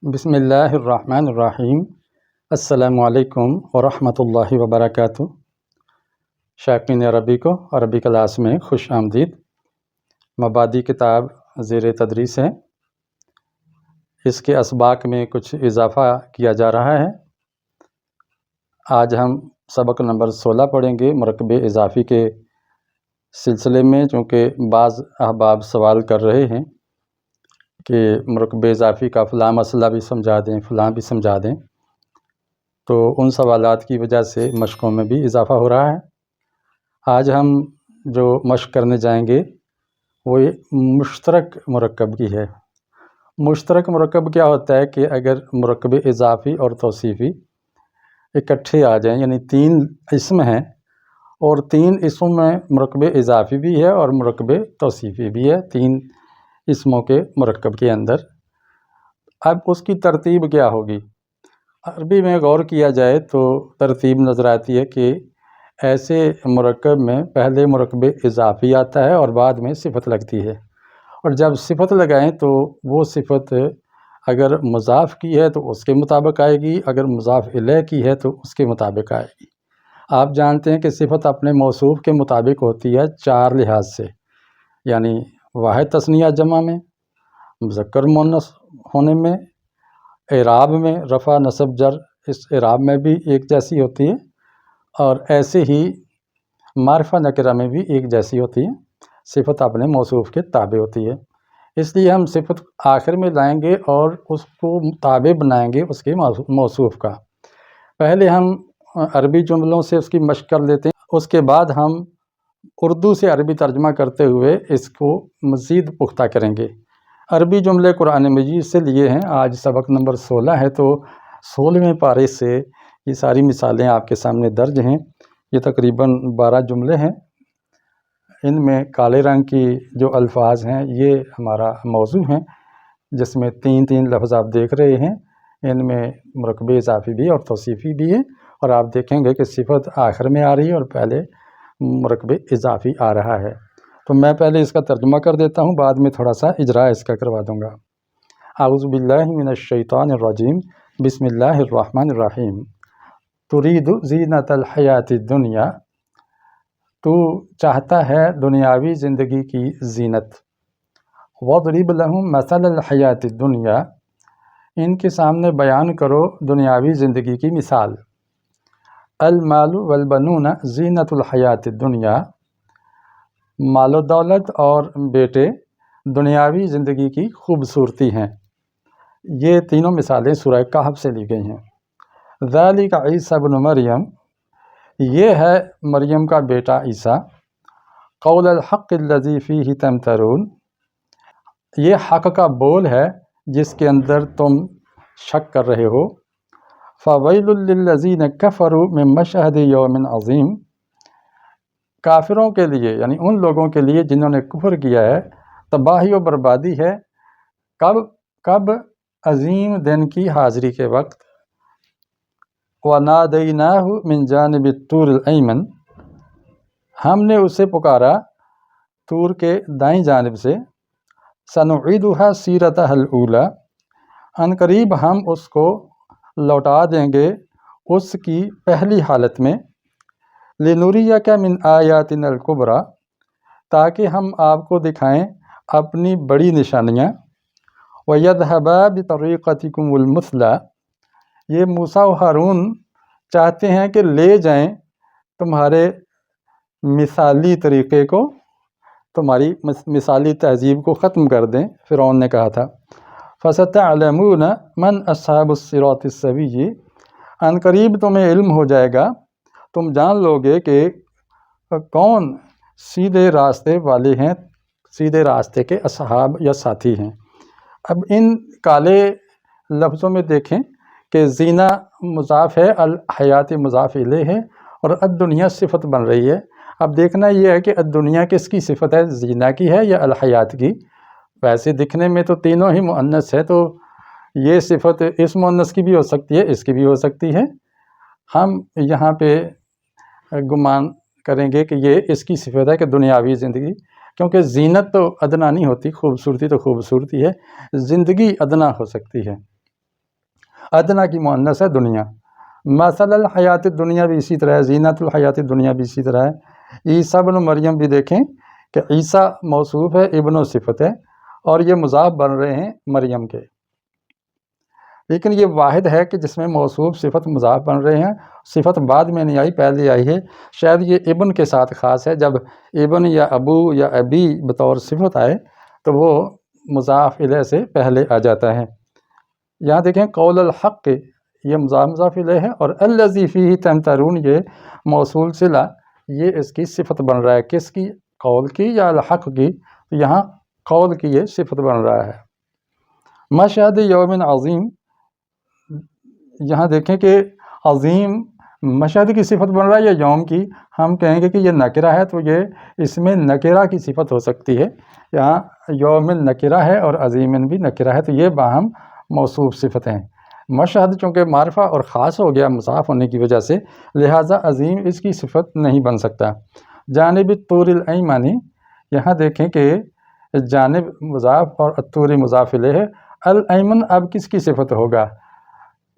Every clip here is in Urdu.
بسم اللہ الرحمن الرحیم۔ السلام علیکم ورحمۃ اللہ وبرکاتہ۔ شائقین عربی کو عربی کلاس میں خوش آمدید۔ مبادی کتاب زیر تدریس ہے، اس کے اسباق میں کچھ اضافہ کیا جا رہا ہے۔ آج ہم سبق نمبر 16 پڑھیں گے مرکب اضافی کے سلسلے میں، چونکہ بعض احباب سوال کر رہے ہیں کہ مرکب اضافی کا فلاں مسئلہ بھی سمجھا دیں، فلاں بھی سمجھا دیں، تو ان سوالات کی وجہ سے مشقوں میں بھی اضافہ ہو رہا ہے۔ آج ہم جو مشق کرنے جائیں گے وہ مشترک مرکب کی ہے۔ مشترک مرکب کیا ہوتا ہے کہ اگر مرکب اضافی اور توصیفی اکٹھے آ جائیں، یعنی 3 اسم ہیں اور 3 اسم میں مرکب اضافی بھی ہے اور مرکب توصیفی بھی ہے، 3 اسموں کے مرکب کے اندر، اب اس کی ترتیب کیا ہوگی؟ عربی میں غور کیا جائے تو ترتیب نظر آتی ہے کہ ایسے مرکب میں پہلے مرکب اضافی آتا ہے اور بعد میں صفت لگتی ہے، اور جب صفت لگائیں تو وہ صفت اگر مضاف کی ہے تو اس کے مطابق آئے گی، اگر مضاف الیہ کی ہے تو اس کے مطابق آئے گی۔ آپ جانتے ہیں کہ صفت اپنے موصوف کے مطابق ہوتی ہے 4 لحاظ سے، یعنی واحد تثنیہ جمع میں، مذکر مؤنث ہونے میں، اعراب میں، رفع نصب جر اس اعراب میں بھی ایک جیسی ہوتی ہے، اور ایسے ہی معرفہ نکرہ میں بھی ایک جیسی ہوتی ہے۔ صفت اپنے موصوف کے تابع ہوتی ہے، اس لیے ہم صفت آخر میں لائیں گے اور اس کو تابع بنائیں گے اس کے موصوف کا۔ پہلے ہم عربی جملوں سے اس کی مشق کر لیتے ہیں، اس کے بعد ہم اردو سے عربی ترجمہ کرتے ہوئے اس کو مزید پختہ کریں گے۔ عربی جملے قرآن مجید سے لیے ہیں، آج سبق نمبر 16 ہے، تو 16ویں پارے سے یہ ساری مثالیں آپ کے سامنے درج ہیں۔ یہ تقریباً 12 جملے ہیں، ان میں کالے رنگ کی جو الفاظ ہیں یہ ہمارا موضوع ہیں، جس میں 3 لفظ آپ دیکھ رہے ہیں، ان میں مرکب اضافی بھی اور توصیفی بھی ہے، اور آپ دیکھیں گے کہ صفت آخر میں آ رہی ہے اور پہلے مرکب اضافی آ رہا ہے۔ تو میں پہلے اس کا ترجمہ کر دیتا ہوں، بعد میں تھوڑا سا اجراء اس کا کروا دوں گا۔ اعوذ باللہ من الشیطان الرجیم، بسم اللہ الرحمن الرحیم۔ ترید زینت الحیات الدنیا، تو چاہتا ہے دنیاوی زندگی کی زینت۔ وَاضْرِبْ لَهُمْ مَثَلَ الْحَيَاةِ الدُّنْيَا، ان کے سامنے بیان کرو دنیاوی زندگی کی مثال۔ المال والبنون زینت الحیات الدنیا، مال و دولت اور بیٹے دنیاوی زندگی کی خوبصورتی ہیں۔ یہ تینوں مثالیں سورہ کہف سے لی گئی ہیں۔ ذالک عیسی ابن مریم، یہ ہے مریم کا بیٹا عیسیٰ۔ قول الحق الذی فیہ تمترون، یہ حق کا بول ہے جس کے اندر تم شک کر رہے ہو۔ فویل للذین کفروا من مشہد یوم عظیم، کافروں کے لیے یعنی ان لوگوں کے لیے جنہوں نے کفر کیا ہے تباہی و بربادی ہے۔ کب عظیم دن کی حاضری کے وقت۔ وَنَادَيْنَاهُ مِنْ جَانِبِ الطُّورِ الْأَيْمَنِ، ہم نے اسے پکارا طور کے دائیں جانب سے۔ سَنُعِيدُهَا سِيرَتَهَا الْأُولَى، ان قریب ہم اس کو لوٹا دیں گے اس کی پہلی حالت میں۔ لِنُرِيَكَ مِنْ آيَاتِنَا الْكُبْرَى، تاکہ ہم آپ کو دکھائیں اپنی بڑی نشانیاں۔ وَيَذْهَبَا بِطَرِيقَتِكُمُ الْمُثْلَى، یہ موسیٰ و ہارون چاہتے ہیں کہ لے جائیں تمہارے مثالی طریقے کو، تمہاری مثالی تہذیب کو ختم کر دیں، فرعون نے کہا تھا۔ فَسَتَعْلَمُونَ مَنْ أَصْحَابُ الصِّرَاطِ السَّوِيِّ، ان قریب تمہیں علم ہو جائے گا، تم جان لو گے کہ کون سیدھے راستے والے ہیں، سیدھے راستے کے اصحاب یا ساتھی ہیں۔ اب ان کالے لفظوں میں دیکھیں کہ زینہ مضاف ہے، الحیات مضاف الیہ ہے، اور الدنیا صفت بن رہی ہے۔ اب دیکھنا یہ ہے کہ الدنیا کس کی صفت ہے، زینہ کی ہے یا الحیات کی؟ ویسے دکھنے میں تو تینوں ہی مؤنث ہے، تو یہ صفت اس مؤنث کی بھی ہو سکتی ہے، اس کی بھی ہو سکتی ہے۔ ہم یہاں پہ گمان کریں گے کہ یہ اس کی صفت ہے کہ دنیاوی زندگی، کیونکہ زینت تو ادنا نہیں ہوتی، خوبصورتی تو خوبصورتی ہے، زندگی ادنا ہو سکتی ہے۔ ادنا کی مؤنث ہے دنیا. مثل الحیات دنیا بھی اسی طرح ہے، زینت الحیات دنیا بھی اسی طرح ہے. عیسیٰ بن مریم بھی دیکھیں کہ عیسیٰ موصوف ہے، ابن و صفت ہے، اور یہ مضاف بن رہے ہیں مریم کے. لیکن یہ واحد ہے کہ جس میں موصوف صفت مضاف بن رہے ہیں، صفت بعد میں نہیں آئی، پہلے آئی ہے. شاید یہ ابن کے ساتھ خاص ہے، جب ابن یا ابو یا ابی بطور صفت آئے تو وہ مضاف الیہ سے پہلے آ جاتا ہے. یہاں دیکھیں قول الحق، یہ مضاف الیہ ہے، اور الذی فیہ تمترون یہ موصول صلہ، یہ اس کی صفت بن رہا ہے. کس کی؟ قول کی یا الحق کی؟ تو یہاں قول کی یہ صفت بن رہا ہے. مشہد یوم عظیم، یہاں دیکھیں کہ عظیم مشہد کی صفت بن رہا ہے یا یوم کی؟ ہم کہیں گے کہ یہ نکرہ ہے تو یہ اس میں نکرہ کی صفت ہو سکتی ہے. یہاں یوم نکرہ ہے اور عظیم بھی نکرہ ہے، تو یہ باہم موصوف صفت ہیں. مشہد چونکہ معرفہ اور خاص ہو گیا مضاف ہونے کی وجہ سے، لہٰذا عظیم اس کی صفت نہیں بن سکتا. جانب طور الایمن، یہاں دیکھیں کہ جانب مضاف اور الطور مضاف الیہ ہے. الایمن اب کس کی صفت ہوگا؟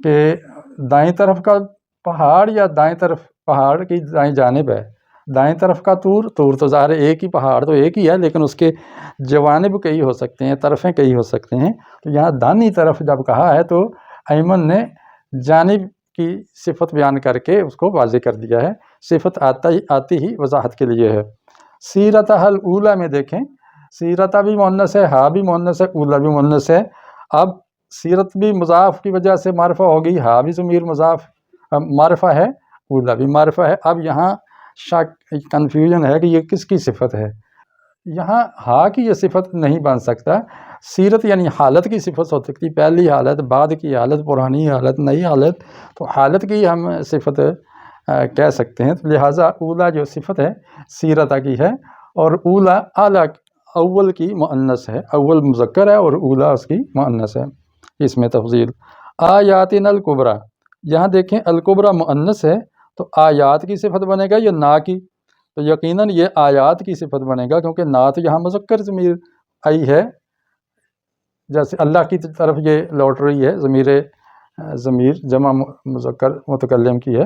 کہ دائیں طرف کا پہاڑ یا دائیں طرف پہاڑ کی دائیں جانب ہے؟ دائیں طرف کا طور تو ظاہر ایک ہی پہاڑ تو ایک ہی ہے، لیکن اس کے جوانب کئی ہو سکتے ہیں، طرفیں کئی ہو سکتے ہیں. تو یہاں دانی طرف جب کہا ہے تو ایمن نے جانب کی صفت بیان کر کے اس کو واضح کر دیا ہے. صفت آتی ہی وضاحت کے لیے ہے. سیرتہ الاولیٰ میں دیکھیں، سیرتہ بھی مؤنث ہے، ہا بھی مؤنث ہے، اولیٰ بھی مؤنث ہے. اب سیرت بھی مضاف کی وجہ سے معرفہ ہو گئی، ہا بھی ضمیر مضاف معرفہ ہے، اولیٰ بھی معرفہ ہے. اب یہاں کنفیوژن ہے کہ یہ کس کی صفت ہے. یہاں ہا کی یہ صفت نہیں بن سکتا. سیرت یعنی حالت کی صفت ہو سکتی، پہلی حالت، بعد کی حالت، پرانی حالت، نئی حالت. تو حالت کی ہم صفت کہہ سکتے ہیں. تو لہٰذا اولیٰ جو صفت ہے سیرتہ کی ہے، اور اولیٰ اعلیٰ اول کی مؤنث ہے، اول مذکر ہے اور اولیٰ اس کی مؤنث ہے. اس میں تفضیل. آیاتنا الکبریٰ، یہاں دیکھیں الکبریٰ مؤنث ہے تو آیات کی صفت بنے گا یا نا کی؟ تو یقیناً یہ آیات کی صفت بنے گا، کیونکہ نا تو یہاں مذکر ضمیر آئی ہے، جیسے اللہ کی طرف یہ لوٹ رہی ہے. ضمیر جمع مذکر متکلم کی ہے.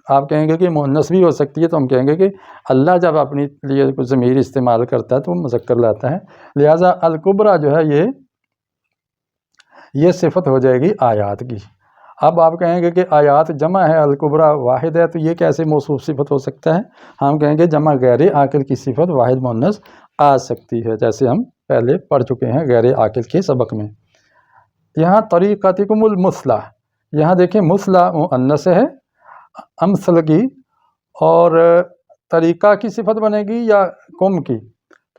آپ کہیں گے کہ مؤنث بھی ہو سکتی ہے، تو ہم کہیں گے کہ اللہ جب اپنی لیے کوئی ضمیر استعمال کرتا ہے تو وہ مذکر لاتا ہے. لہٰذا الکبریٰ جو ہے یہ صفت ہو جائے گی آیات کی. اب آپ کہیں گے کہ آیات جمع ہے، الکبریٰ واحد ہے، تو یہ کیسے موصوف صفت ہو سکتا ہے؟ ہم کہیں گے جمع غیر عاقل کی صفت واحد مؤنث آ سکتی ہے، جیسے ہم پہلے پڑھ چکے ہیں غیر عاقل کے سبق میں. یہاں طریقتکم المثلیٰ، یہاں دیکھیں مثلیٰ مؤنث ہے امثل کی، اور طریقہ کی صفت بنے گی یا کم کی؟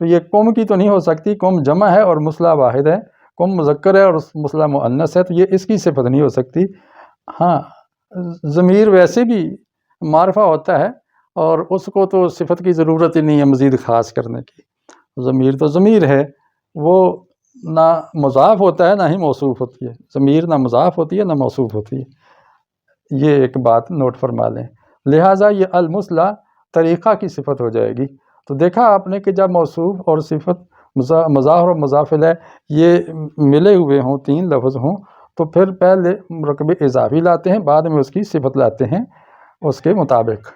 تو یہ کم کی تو نہیں ہو سکتی، کم جمع ہے اور مثلیٰ واحد ہے، کم مذکر ہے اور مثلیٰ مؤنث ہے، تو یہ اس کی صفت نہیں ہو سکتی. ہاں ضمیر ویسے بھی معرفہ ہوتا ہے اور اس کو تو صفت کی ضرورت ہی نہیں ہے مزید خاص کرنے کی. ضمیر تو ضمیر ہے، وہ نہ مضاف ہوتا ہے نہ ہی موصوف ہوتی ہے. ضمیر نہ مضاف ہوتی ہے نہ موصوف ہوتی ہے، یہ ایک بات نوٹ فرما لیں. لہٰذا یہ المثلیٰ طریقہ کی صفت ہو جائے گی. تو دیکھا آپ نے کہ جب موصوف اور صفت مضاف اور مضاف الیہ یہ ملے ہوئے ہوں، تین لفظ ہوں، تو پھر پہلے مرکب اضافی لاتے ہیں، بعد میں اس کی صفت لاتے ہیں اس کے مطابق.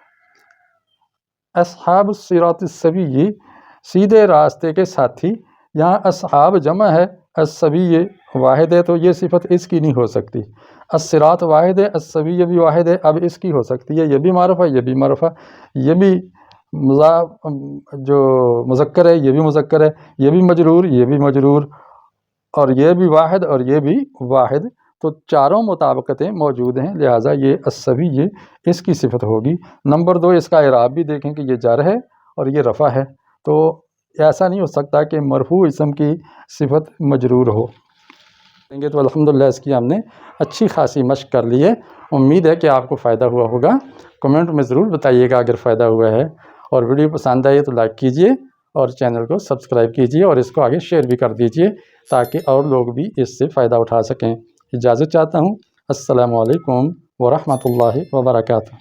اصحاب الصراط السوی، سیدھے راستے کے ساتھی. یہاں اصحاب جمع ہے، السوی واحد ہے، تو یہ صفت اس کی نہیں ہو سکتی. الصراط واحد ہے، السوی بھی واحد ہے، اب اس کی ہو سکتی ہے. یہ بھی معرفہ، یہ بھی معرفہ، یہ بھی جو مذکر ہے یہ بھی مذکر ہے، یہ بھی مجرور یہ بھی مجرور، اور یہ بھی واحد اور یہ بھی واحد. تو چاروں مطابقتیں موجود ہیں، لہٰذا یہ السوی یہ اس کی صفت ہوگی. نمبر 2 اس کا اعراب بھی دیکھیں کہ یہ جر ہے اور یہ رفع ہے، تو ایسا نہیں ہو سکتا کہ مرفوع اسم کی صفت مجرور ہو. تو الحمدللہ اس کی ہم نے اچھی خاصی مشق کر لی ہے. امید ہے کہ آپ کو فائدہ ہوا ہوگا. کمنٹ میں ضرور بتائیے گا اگر فائدہ ہوا ہے، اور ویڈیو پسند آئے تو لائک کیجئے اور چینل کو سبسکرائب کیجئے اور اس کو آگے شیئر بھی کر دیجئے تاکہ اور لوگ بھی اس سے فائدہ اٹھا سکیں. اجازت چاہتا ہوں. السلام علیکم ورحمۃ اللہ وبرکاتہ.